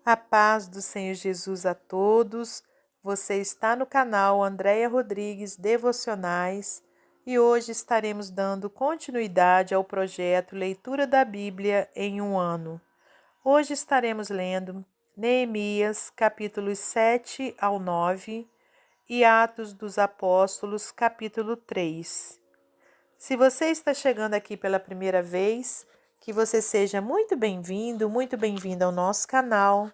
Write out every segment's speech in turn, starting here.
A paz do Senhor Jesus a todos. Você está no canal Andréia Rodrigues Devocionais e hoje estaremos dando continuidade ao projeto Leitura da Bíblia em um ano. Hoje estaremos lendo Neemias, capítulos 7 ao 9 e Atos dos Apóstolos, capítulo 3. Se você está chegando aqui pela primeira vez, que você seja muito bem-vindo, muito bem-vinda ao nosso canal.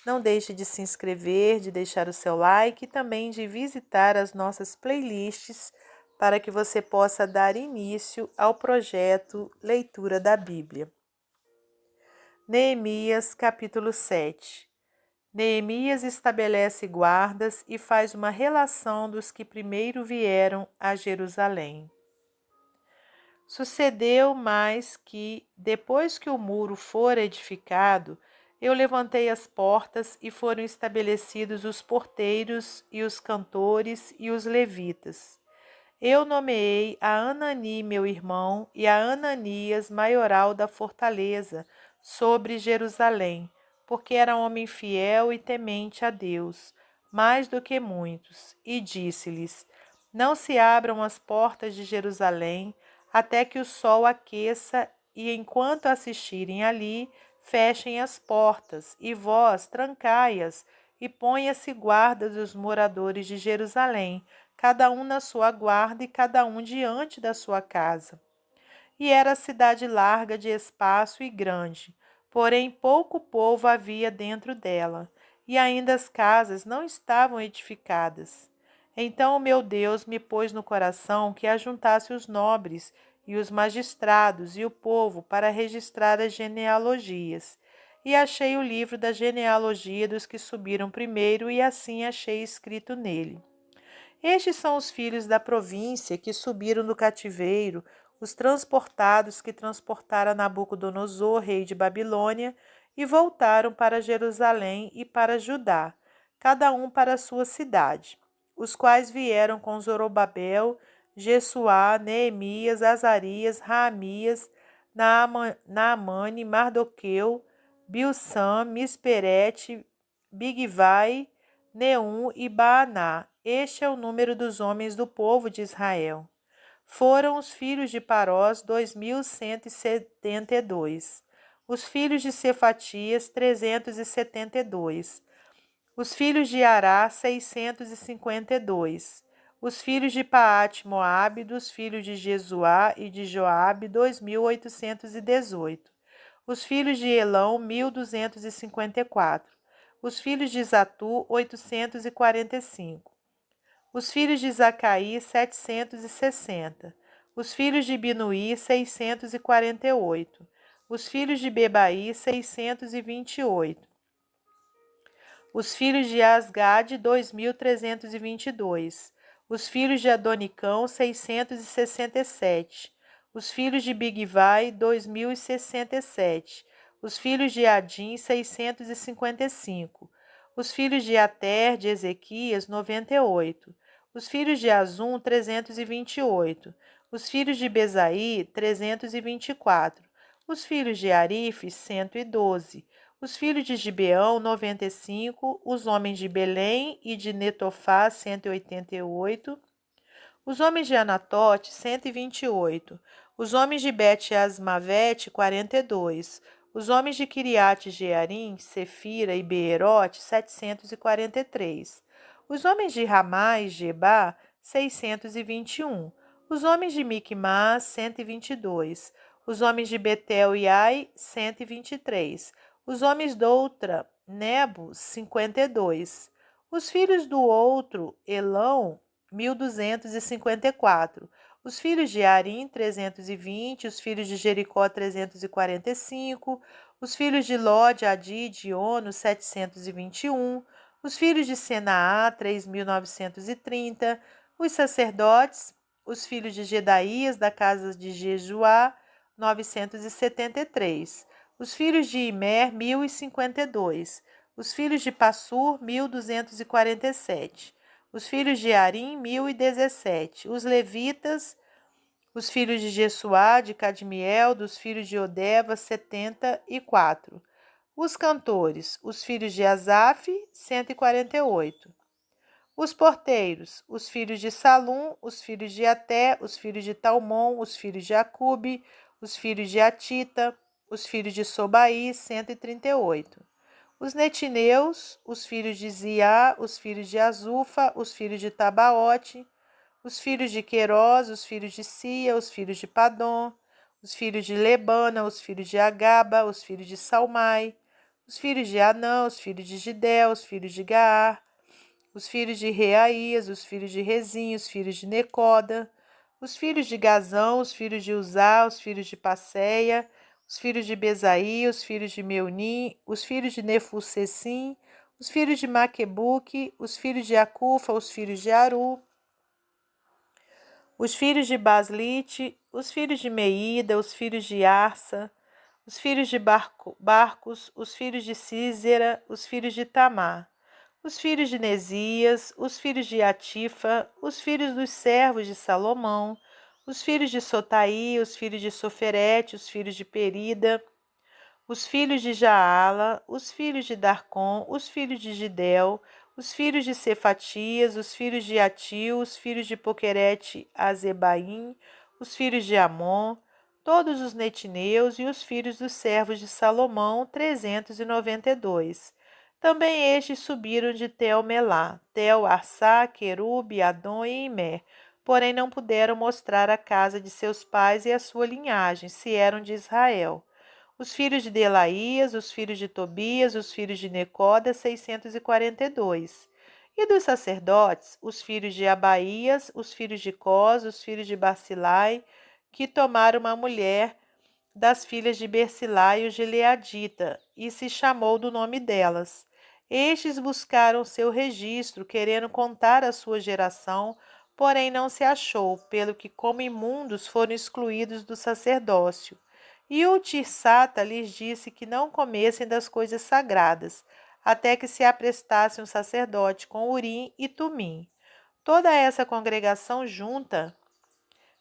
Não deixe de se inscrever, de deixar o seu like e também de visitar as nossas playlists para que você possa dar início ao projeto Leitura da Bíblia. Neemias, capítulo 7. Neemias estabelece guardas e faz uma relação dos que primeiro vieram a Jerusalém. Sucedeu mais que, depois que o muro fora edificado, eu levantei as portas e foram estabelecidos os porteiros e os cantores e os levitas. Eu nomeei a Anani, meu irmão, e a Ananias, maioral da fortaleza, sobre Jerusalém, porque era homem fiel e temente a Deus, mais do que muitos, e disse-lhes: Não se abram as portas de Jerusalém até que o sol aqueça, e enquanto assistirem ali, fechem as portas, e vós trancai-as, e ponha-se guarda dos moradores de Jerusalém, cada um na sua guarda e cada um diante da sua casa. E era a cidade larga de espaço e grande, porém pouco povo havia dentro dela, e ainda as casas não estavam edificadas. Então o meu Deus me pôs no coração que ajuntasse os nobres e os magistrados e o povo para registrar as genealogias. E achei o livro da genealogia dos que subiram primeiro, e assim achei escrito nele: Estes são os filhos da província que subiram do cativeiro, os transportados que transportaram Nabucodonosor, rei de Babilônia, e voltaram para Jerusalém e para Judá, cada um para a sua cidade, os quais vieram com Zorobabel, Jesuá, Neemias, Azarias, Raamias, Naamane, Mardoqueu, Bilsã, Misperete, Bigvai, Neum e Baaná. Este é o número dos homens do povo de Israel. Foram os filhos de Parós 2.172. Os filhos de Cefatias 372. Os filhos de Ará 652. Os filhos de Paate-Moabe, dos filhos de Jesuá e de Joabe 2.818. Os filhos de Elão 1.254. Os filhos de Zatu 845. Os filhos de Zacaí, 760. Os filhos de Binuí, 648. Os filhos de Bebaí, 628. Os filhos de Asgade, 2.322. Os filhos de Adonicão, 667. Os filhos de Bigvai, 2.067. Os filhos de Adim, 655. Os filhos de Ater, de Ezequias, 98. Os filhos de Azum, 328. Os filhos de Bezaí, 324. Os filhos de Arife, 112. Os filhos de Gibeão, 95. Os homens de Belém e de Netofá, 188. Os homens de Anatote, 128. Os homens de Bet-Asmavete, 42. Os homens de Kiriate Jearim, Sefira e Beerote, 743. Os homens de Ramá e Gebá, 621. Os homens de Micmás, 122. Os homens de Betel e Ai, 123. Os homens de outra, Nebo, 52. Os filhos do outro, Elão, 1.254. Os filhos de Arim, 320. Os filhos de Jericó, 345. Os filhos de Lode, Adi, de Ono, 721. Os filhos de Senaá, 3.930. Os sacerdotes, os filhos de Gedaías, da casa de Jejuá, 973. Os filhos de Imer, 1.052. Os filhos de Passur, 1.247. Os filhos de Arim, 1.017. Os levitas, os filhos de Jesuá, de Cadmiel, dos filhos de Odeva, 74. Os cantores, os filhos de Asaf, 148. Os porteiros, os filhos de Salum, os filhos de Até, os filhos de Talmon, os filhos de Acube, os filhos de Atita, os filhos de Sobai, 138. Os netineus, os filhos de Ziá, os filhos de Azufa, os filhos de Tabaote, os filhos de Querós, os filhos de Sia, os filhos de Padom, os filhos de Lebana, os filhos de Agaba, os filhos de Salmai, os filhos de Anã, os filhos de Gidel, os filhos de Gaar, os filhos de Reaías, os filhos de Rezim, os filhos de Necoda, os filhos de Gazão, os filhos de Uzá, os filhos de Passeia, os filhos de Bezaí, os filhos de Meunim, os filhos de Nefussessim, os filhos de Maquebuque, os filhos de Acufa, os filhos de Aru, os filhos de Baslite, os filhos de Meída, os filhos de Arsa, os filhos de Barcos, os filhos de Císera, os filhos de Tamar, os filhos de Nesias, os filhos de Atifa, os filhos dos servos de Salomão, os filhos de Sotai, os filhos de Soferete, os filhos de Perida, os filhos de Jaala, os filhos de Darcom, os filhos de Gidel, os filhos de Cefatias, os filhos de Atil, os filhos de Poquerete Azebaim, os filhos de Amon, todos os netineus e os filhos dos servos de Salomão, 392. Também estes subiram de Tel-Melá, Tel-Arsá, Querube, Adom e Imer, porém não puderam mostrar a casa de seus pais e a sua linhagem, se eram de Israel. Os filhos de Delaías, os filhos de Tobias, os filhos de Necoda, 642. E dos sacerdotes, os filhos de Abaías, os filhos de Cós, os filhos de Barcilai, que tomaram uma mulher das filhas de Bersilai, o Gileadita, e se chamou do nome delas. Estes buscaram seu registro, querendo contar a sua geração, porém não se achou, pelo que como imundos foram excluídos do sacerdócio. E o Tirsata lhes disse que não comessem das coisas sagradas, até que se aprestasse um sacerdote com Urim e Tumim. Toda essa congregação junta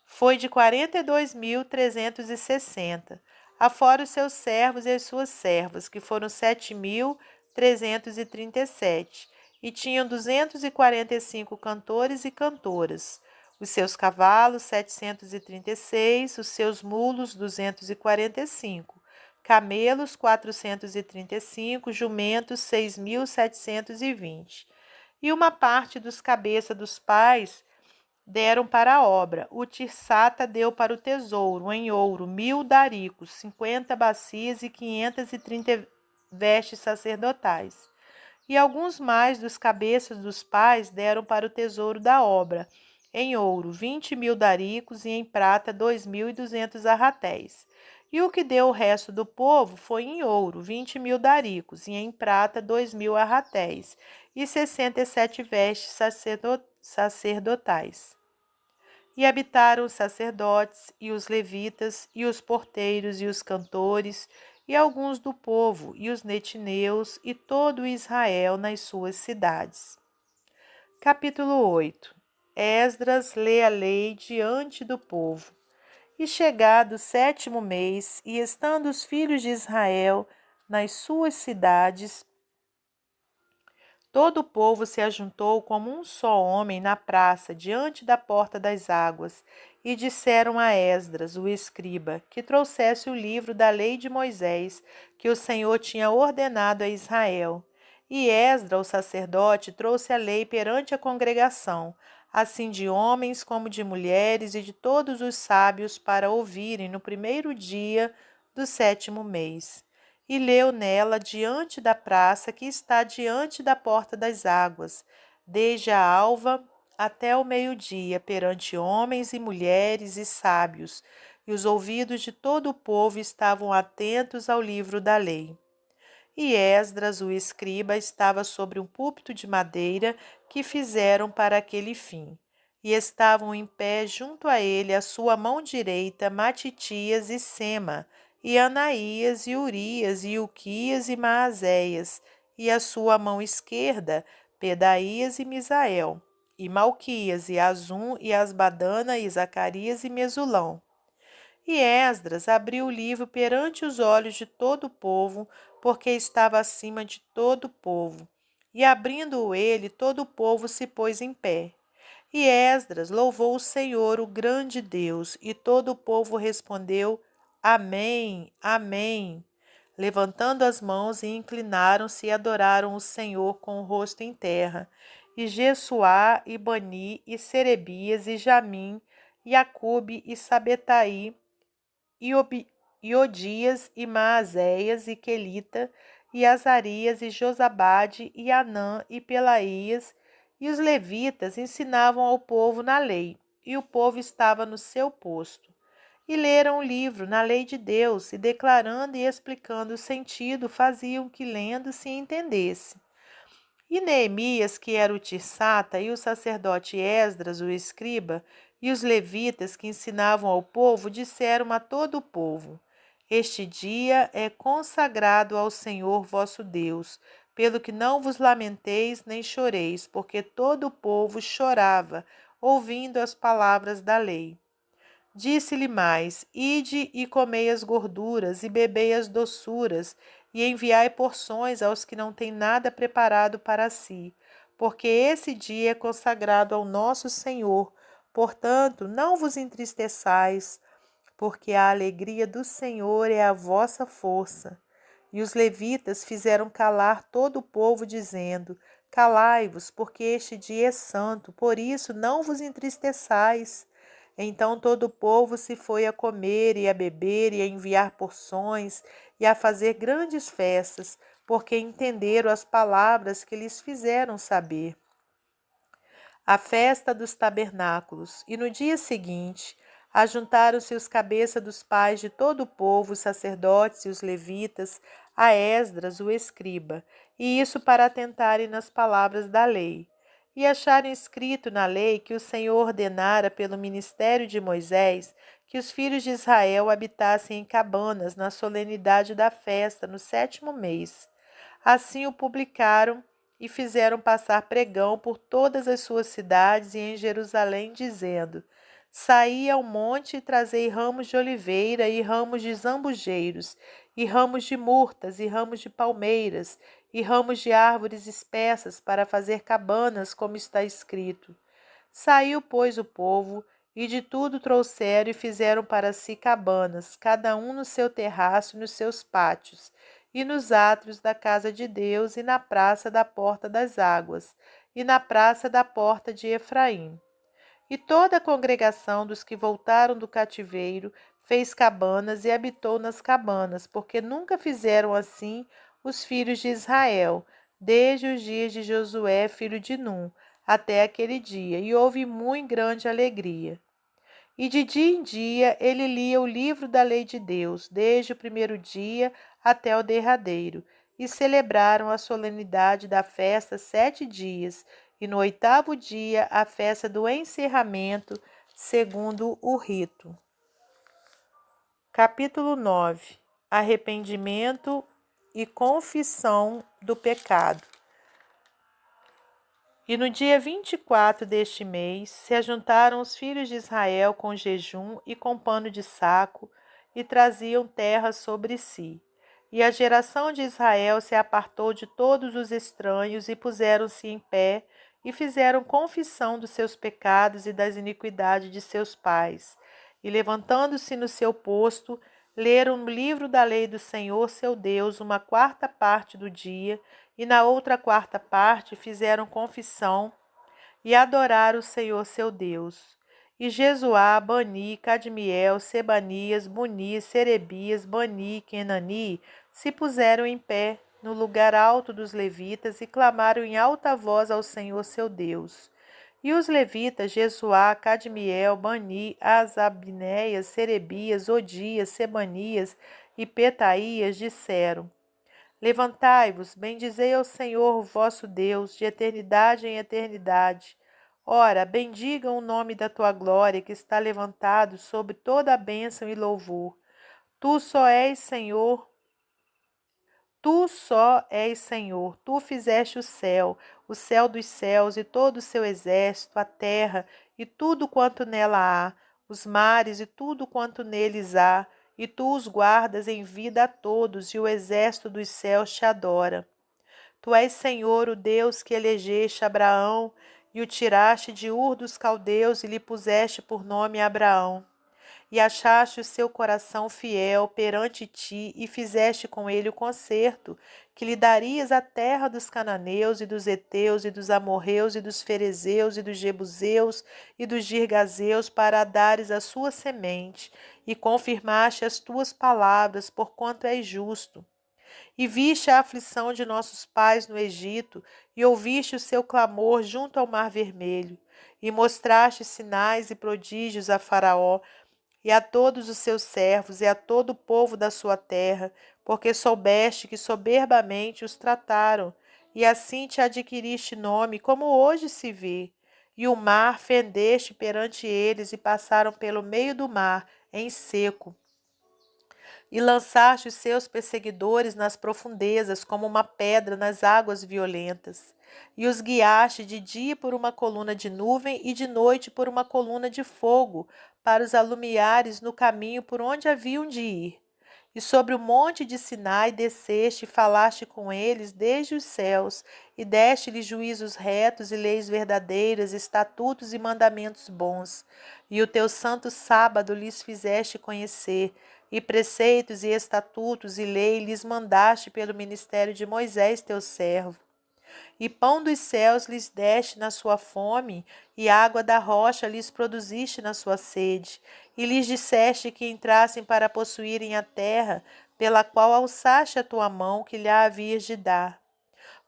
foi de 42.360, afora os seus servos e as suas servas, que foram 7.337, e tinham 245 cantores e cantoras. Os seus cavalos, 736, os seus mulos, 245, camelos, 435, jumentos, 6.720. E uma parte dos cabeças dos pais deram para a obra. O Tirsata deu para o tesouro, em ouro, 1.000 daricos, 50 bacias e 530 vestes sacerdotais. E alguns mais dos cabeças dos pais deram para o tesouro da obra, em ouro, 20.000 daricos, e em prata, 2.200 arratéis. E o que deu o resto do povo foi em ouro, 20.000 daricos, e em prata, 2.000 arratéis, e 67 vestes sacerdotais. E habitaram os sacerdotes, e os levitas, e os porteiros, e os cantores, e alguns do povo, e os netineus, e todo Israel nas suas cidades. Capítulo 8. Esdras lê a lei diante do povo. E chegado o 7º mês, e estando os filhos de Israel nas suas cidades, todo o povo se ajuntou como um só homem na praça, diante da porta das águas, e disseram a Esdras, o escriba, que trouxesse o livro da lei de Moisés, que o Senhor tinha ordenado a Israel. E Esdras, o sacerdote, trouxe a lei perante a congregação, assim de homens como de mulheres e de todos os sábios, para ouvirem no primeiro dia do 7º mês. E leu nela diante da praça que está diante da porta das águas, desde a alva até o meio-dia, perante homens e mulheres e sábios, e os ouvidos de todo o povo estavam atentos ao livro da lei. E Esdras, o escriba, estava sobre um púlpito de madeira que fizeram para aquele fim. E estavam em pé junto a ele, à sua mão direita, Matitias e Sema, e Anaías, e Urias, e Uquias, e Maazéias, e à sua mão esquerda, Pedaías e Misael, e Malquias, e Azum, e Asbadana, e Zacarias, e Mesulão. E Esdras abriu o livro perante os olhos de todo o povo, porque estava acima de todo o povo. E abrindo-o ele, todo o povo se pôs em pé. E Esdras louvou o Senhor, o grande Deus, e todo o povo respondeu: Amém, Amém. Levantando as mãos e inclinaram-se e adoraram o Senhor com o rosto em terra. E Jesuá, e Bani, e Serebias, e Jamim, e Acube, e Sabetaí, e Odias, e Maazéias, e Quelita, e Azarias, e Josabade, e Anã, e Pelaías, e os levitas ensinavam ao povo na lei, e o povo estava no seu posto. E leram o livro na lei de Deus, e declarando e explicando o sentido, faziam que lendo se entendesse. E Neemias, que era o tirsata, e o sacerdote Esdras, o escriba, e os levitas que ensinavam ao povo, disseram a todo o povo: Este dia é consagrado ao Senhor vosso Deus, pelo que não vos lamenteis nem choreis, porque todo o povo chorava, ouvindo as palavras da lei. Disse-lhe mais: Ide e comei as gorduras, e bebei as doçuras, e enviai porções aos que não têm nada preparado para si, porque esse dia é consagrado ao nosso Senhor. Portanto, não vos entristeçais, porque a alegria do Senhor é a vossa força. E os levitas fizeram calar todo o povo, dizendo: Calai-vos, porque este dia é santo, por isso não vos entristeçais. Então todo o povo se foi a comer e a beber e a enviar porções e a fazer grandes festas, porque entenderam as palavras que lhes fizeram saber. A festa dos tabernáculos. E no dia seguinte, ajuntaram-se os cabeças dos pais de todo o povo, os sacerdotes e os levitas, a Esdras, o escriba, e isso para atentarem nas palavras da lei. E acharam escrito na lei que o Senhor ordenara pelo ministério de Moisés que os filhos de Israel habitassem em cabanas na solenidade da festa, no 7º mês. Assim o publicaram e fizeram passar pregão por todas as suas cidades e em Jerusalém, dizendo: Saí ao monte e trazei ramos de oliveira e ramos de zambujeiros, e ramos de murtas, e ramos de palmeiras, e ramos de árvores espessas para fazer cabanas, como está escrito. Saiu, pois, o povo, e de tudo trouxeram e fizeram para si cabanas, cada um no seu terraço e nos seus pátios, e nos átrios da casa de Deus, e na praça da porta das águas, e na praça da porta de Efraim. E toda a congregação dos que voltaram do cativeiro fez cabanas e habitou nas cabanas, porque nunca fizeram assim os filhos de Israel, desde os dias de Josué, filho de Num, até aquele dia, e houve muito grande alegria. E de dia em dia ele lia o livro da lei de Deus, desde o primeiro dia até o derradeiro, e celebraram a solenidade da festa 7 dias, e no 8º dia a festa do encerramento, segundo o rito. Capítulo 9. Arrependimento e confissão do pecado. E no dia 24 deste mês se ajuntaram os filhos de Israel com jejum e com pano de saco, e traziam terra sobre si. E a geração de Israel se apartou de todos os estranhos, e puseram-se em pé, e fizeram confissão dos seus pecados e das iniquidades de seus pais. E levantando-se no seu posto, leram no livro da lei do Senhor seu Deus 1/4 parte do dia, e na outra 4ª parte fizeram confissão e adoraram o Senhor seu Deus. E Jesuá, Bani, Cadmiel, Sebanias, Buni, Serebias, Bani, Kenani se puseram em pé no lugar alto dos levitas e clamaram em alta voz ao Senhor seu Deus. E os levitas, Jesuá, Cadmiel, Bani, Asabneias, Serebias, Odias, Sebanias e Petaías disseram: Levantai-vos, bendizei ao Senhor vosso Deus, de eternidade em eternidade. Ora, bendigam o nome da tua glória, que está levantado sobre toda a bênção e louvor. Tu só és Senhor, tu só és Senhor. Tu fizeste o céu dos céus e todo o seu exército, a terra e tudo quanto nela há, os mares e tudo quanto neles há, e tu os guardas em vida a todos, e o exército dos céus te adora. Tu és, Senhor, o Deus que elegeste Abraão e o tiraste de Ur dos caldeus e lhe puseste por nome Abraão. E achaste o seu coração fiel perante ti e fizeste com ele o concerto, que lhe darias a terra dos cananeus e dos heteus e dos amorreus e dos ferezeus e dos jebuseus e dos girgazeus para a dares a sua semente, e confirmaste as tuas palavras, porquanto és justo. E viste a aflição de nossos pais no Egito, e ouviste o seu clamor junto ao Mar Vermelho, e mostraste sinais e prodígios a Faraó, e a todos os seus servos, e a todo o povo da sua terra, porque soubeste que soberbamente os trataram, e assim te adquiriste nome, como hoje se vê. E o mar fendeste perante eles, e passaram pelo meio do mar, em seco. E lançaste os seus perseguidores nas profundezas, como uma pedra nas águas violentas. E os guiaste de dia por uma coluna de nuvem e de noite por uma coluna de fogo, para os alumiares no caminho por onde haviam de ir. E sobre o monte de Sinai desceste e falaste com eles desde os céus, e deste-lhes juízos retos e leis verdadeiras, estatutos e mandamentos bons. E o teu santo sábado lhes fizeste conhecer, e preceitos e estatutos e lei lhes mandaste pelo ministério de Moisés teu servo. E pão dos céus lhes deste na sua fome, e água da rocha lhes produziste na sua sede. E lhes disseste que entrassem para possuírem a terra, pela qual alçaste a tua mão, que lhe havias de dar.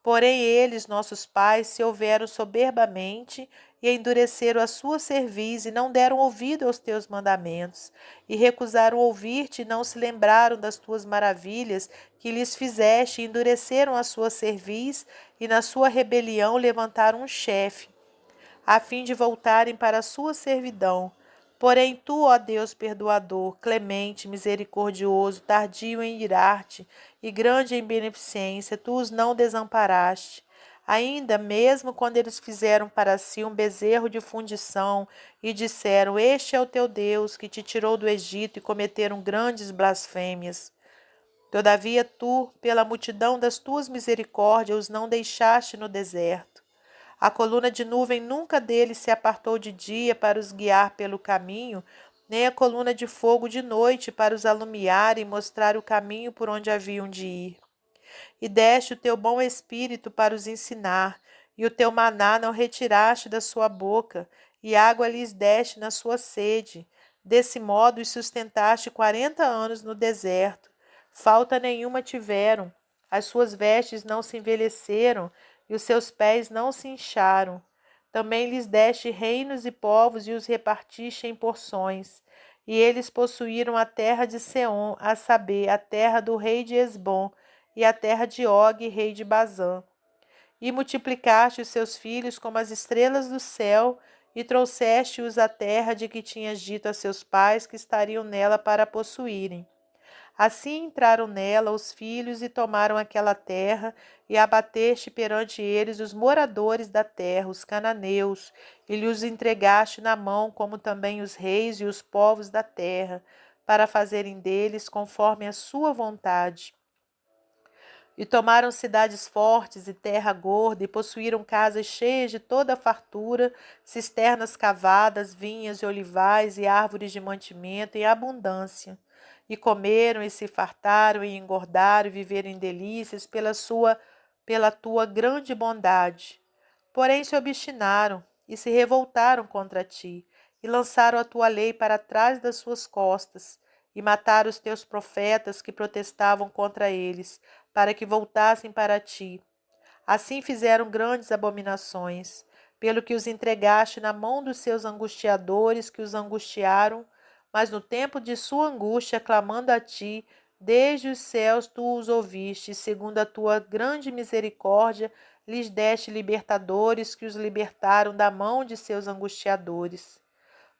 Porém eles, nossos pais, se houveram soberbamente e endureceram a sua cerviz e não deram ouvido aos teus mandamentos, e recusaram ouvir-te e não se lembraram das tuas maravilhas que lhes fizeste, e endureceram a sua cerviz e na sua rebelião levantaram um chefe, a fim de voltarem para a sua servidão. Porém tu, ó Deus perdoador, clemente, misericordioso, tardio em irar-te e grande em beneficência, tu os não desamparaste. Ainda mesmo quando eles fizeram para si um bezerro de fundição e disseram: Este é o teu Deus que te tirou do Egito, e cometeram grandes blasfêmias. Todavia tu, pela multidão das tuas misericórdias, os não deixaste no deserto. A coluna de nuvem nunca deles se apartou de dia para os guiar pelo caminho, nem a coluna de fogo de noite para os alumiar e mostrar o caminho por onde haviam de ir. E deste o teu bom espírito para os ensinar, e o teu maná não retiraste da sua boca, e água lhes deste na sua sede. Desse modo os sustentaste 40 anos no deserto. Falta nenhuma tiveram, as suas vestes não se envelheceram, e os seus pés não se incharam. Também lhes deste reinos e povos, e os repartiste em porções. E eles possuíram a terra de Seom, a saber, a terra do rei de Esbom, e a terra de Og, rei de Bazã. E multiplicaste os seus filhos como as estrelas do céu, e trouxeste-os à terra de que tinhas dito a seus pais que estariam nela para possuírem. Assim entraram nela os filhos e tomaram aquela terra, e abateste perante eles os moradores da terra, os cananeus, e lhes entregaste na mão, como também os reis e os povos da terra, para fazerem deles conforme a sua vontade. E tomaram cidades fortes e terra gorda, e possuíram casas cheias de toda a fartura, cisternas cavadas, vinhas e olivais e árvores de mantimento em abundância. E comeram e se fartaram e engordaram e viveram em delícias pela tua grande bondade. Porém se obstinaram e se revoltaram contra ti, e lançaram a tua lei para trás das suas costas, e mataram os teus profetas que protestavam contra eles, para que voltassem para ti. Assim fizeram grandes abominações, pelo que os entregaste na mão dos seus angustiadores, que os angustiaram, mas no tempo de sua angústia, clamando a ti, desde os céus tu os ouviste, e segundo a tua grande misericórdia, lhes deste libertadores, que os libertaram da mão de seus angustiadores.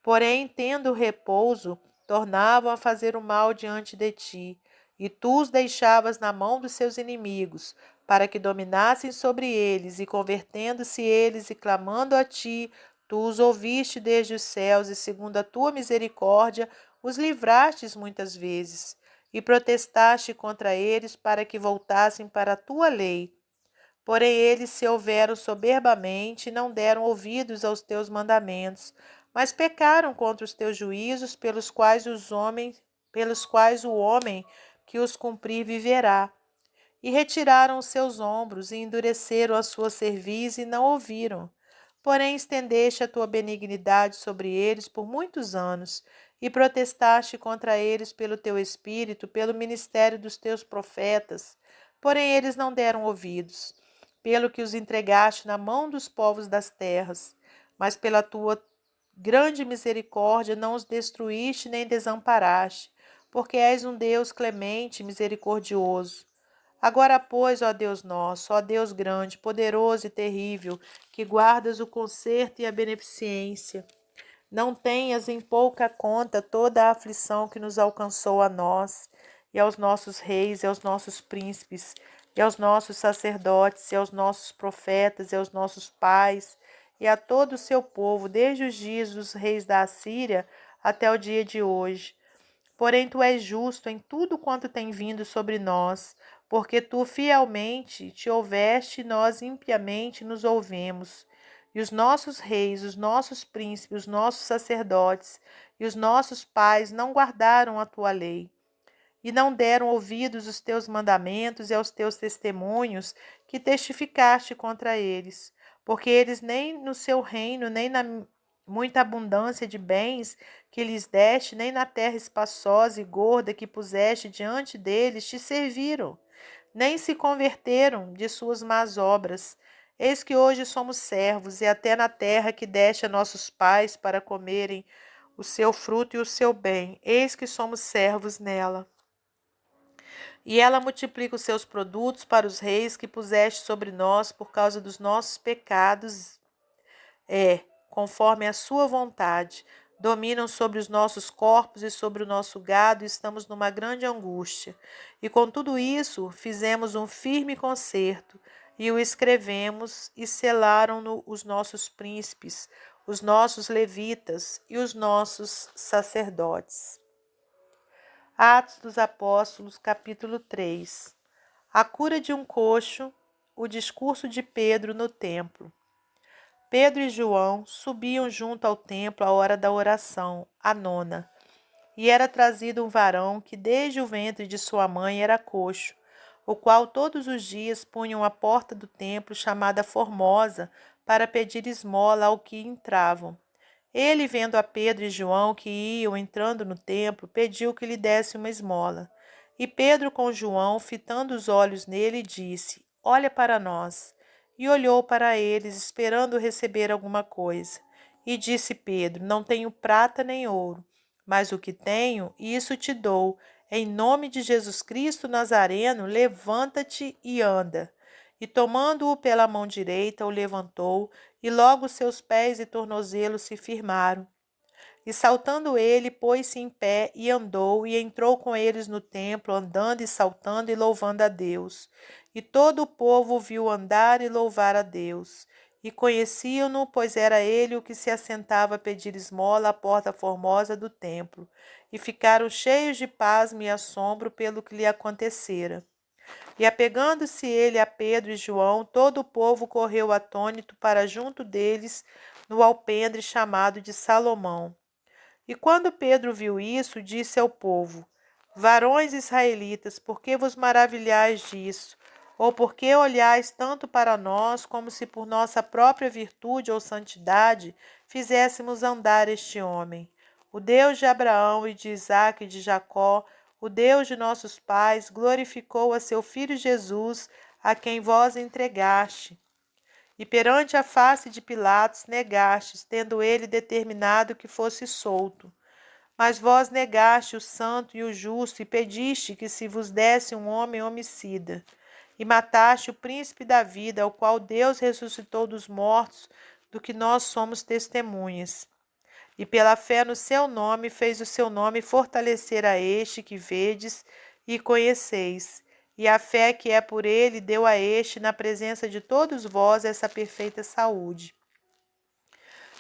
Porém, tendo repouso, tornavam a fazer o mal diante de ti, e tu os deixavas na mão dos seus inimigos, para que dominassem sobre eles, e convertendo-se eles e clamando a ti, tu os ouviste desde os céus, e segundo a tua misericórdia, os livrastes muitas vezes, e protestaste contra eles para que voltassem para a tua lei. Porém eles se houveram soberbamente e não deram ouvidos aos teus mandamentos, mas pecaram contra os teus juízos, pelos quais o homem que os cumprir viverá. E retiraram os seus ombros e endureceram a sua cerviz e não ouviram. Porém estendeste a tua benignidade sobre eles por muitos anos, e protestaste contra eles pelo teu espírito, pelo ministério dos teus profetas. Porém eles não deram ouvidos, pelo que os entregaste na mão dos povos das terras. Mas pela tua grande misericórdia não os destruíste nem desamparaste, porque és um Deus clemente e misericordioso. Agora, pois, ó Deus nosso, ó Deus grande, poderoso e terrível, que guardas o conserto e a beneficência, não tenhas em pouca conta toda a aflição que nos alcançou a nós, e aos nossos reis, e aos nossos príncipes, e aos nossos sacerdotes, e aos nossos profetas, e aos nossos pais, e a todo o seu povo, desde os dias dos reis da Assíria até o dia de hoje. Porém, tu és justo em tudo quanto tem vindo sobre nós, porque tu fielmente te houveste e nós impiamente nos ouvemos. E os nossos reis, os nossos príncipes, os nossos sacerdotes e os nossos pais não guardaram a tua lei, e não deram ouvidos aos teus mandamentos e aos teus testemunhos que testificaste contra eles, porque eles nem no seu reino, nem na muita abundância de bens que lhes deste, nem na terra espaçosa e gorda que puseste diante deles, te serviram, nem se converteram de suas más obras. Eis que hoje somos servos, e até na terra que deste a nossos pais para comerem o seu fruto e o seu bem, eis que somos servos nela. E ela multiplica os seus produtos para os reis que puseste sobre nós por causa dos nossos pecados, conforme a sua vontade. Dominam sobre os nossos corpos e sobre o nosso gado, e estamos numa grande angústia. E com tudo isso, fizemos um firme concerto, e o escrevemos, e selaram-no os nossos príncipes, os nossos levitas e os nossos sacerdotes. Atos dos Apóstolos, capítulo 3. A cura de um coxo, o discurso de Pedro no templo. Pedro e João subiam junto ao templo à hora da oração, a nona, e era trazido um varão que desde o ventre de sua mãe era coxo, o qual todos os dias punham à porta do templo chamada Formosa para pedir esmola ao que entravam. Ele, vendo a Pedro e João que iam entrando no templo, pediu que lhe desse uma esmola. E Pedro, com João, fitando os olhos nele, disse: Olha para nós. E olhou para eles, esperando receber alguma coisa. E disse Pedro: Não tenho prata nem ouro, mas o que tenho, isso te dou. Em nome de Jesus Cristo Nazareno, levanta-te e anda. E tomando-o pela mão direita, o levantou, e logo seus pés e tornozelos se firmaram. E saltando ele, pôs-se em pé e andou, e entrou com eles no templo, andando e saltando e louvando a Deus. E todo o povo o viu andar e louvar a Deus. E conheciam-no, pois era ele o que se assentava a pedir esmola à porta formosa do templo. E ficaram cheios de pasmo e assombro pelo que lhe acontecera. E apegando-se ele a Pedro e João, todo o povo correu atônito para junto deles, no alpendre chamado de Salomão. E quando Pedro viu isso, disse ao povo: Varões israelitas, por que vos maravilhais disso? Ou por que olhais tanto para nós, como se por nossa própria virtude ou santidade fizéssemos andar este homem? O Deus de Abraão e de Isaque e de Jacó, o Deus de nossos pais, glorificou a seu filho Jesus, a quem vós entregaste. E perante a face de Pilatos negastes, tendo ele determinado que fosse solto. Mas vós negaste o santo e o justo, e pediste que se vos desse um homem homicida. E mataste o príncipe da vida, ao qual Deus ressuscitou dos mortos, do que nós somos testemunhas. E pela fé no seu nome, fez o seu nome fortalecer a este que vedes e conheceis. E a fé que é por ele deu a este, na presença de todos vós, essa perfeita saúde.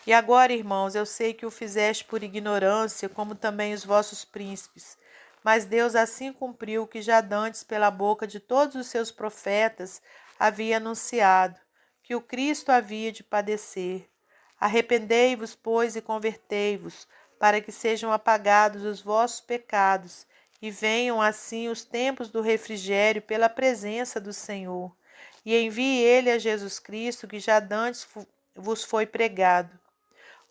E agora, irmãos, eu sei que o fizeste por ignorância, como também os vossos príncipes. Mas Deus assim cumpriu o que já dantes pela boca de todos os seus profetas havia anunciado, que o Cristo havia de padecer. Arrependei-vos, pois, e convertei-vos, para que sejam apagados os vossos pecados, e venham assim os tempos do refrigério pela presença do Senhor. E envie ele a Jesus Cristo, que já dantes vos foi pregado,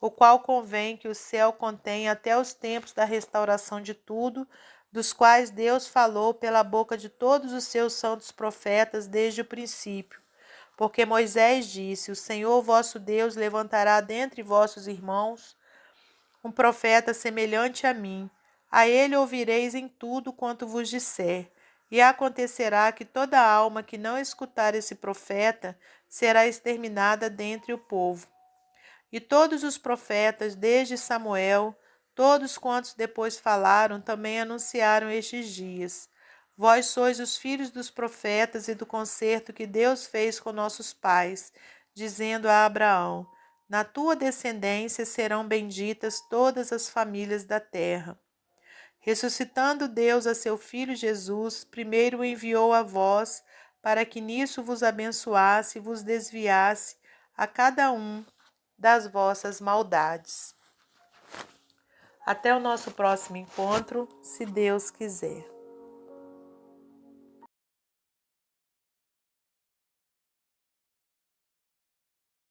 o qual convém que o céu contenha até os tempos da restauração de tudo, dos quais Deus falou pela boca de todos os seus santos profetas desde o princípio. Porque Moisés disse: O Senhor vosso Deus levantará dentre vossos irmãos um profeta semelhante a mim. A ele ouvireis em tudo quanto vos disser. E acontecerá que toda alma que não escutar esse profeta será exterminada dentre o povo. E todos os profetas, desde Samuel, todos quantos depois falaram, também anunciaram estes dias. Vós sois os filhos dos profetas e do concerto que Deus fez com nossos pais, dizendo a Abraão: Na tua descendência serão benditas todas as famílias da terra. Ressuscitando Deus a seu Filho Jesus, primeiro o enviou a vós, para que nisso vos abençoasse e vos desviasse a cada um das vossas maldades. Até o nosso próximo encontro, se Deus quiser.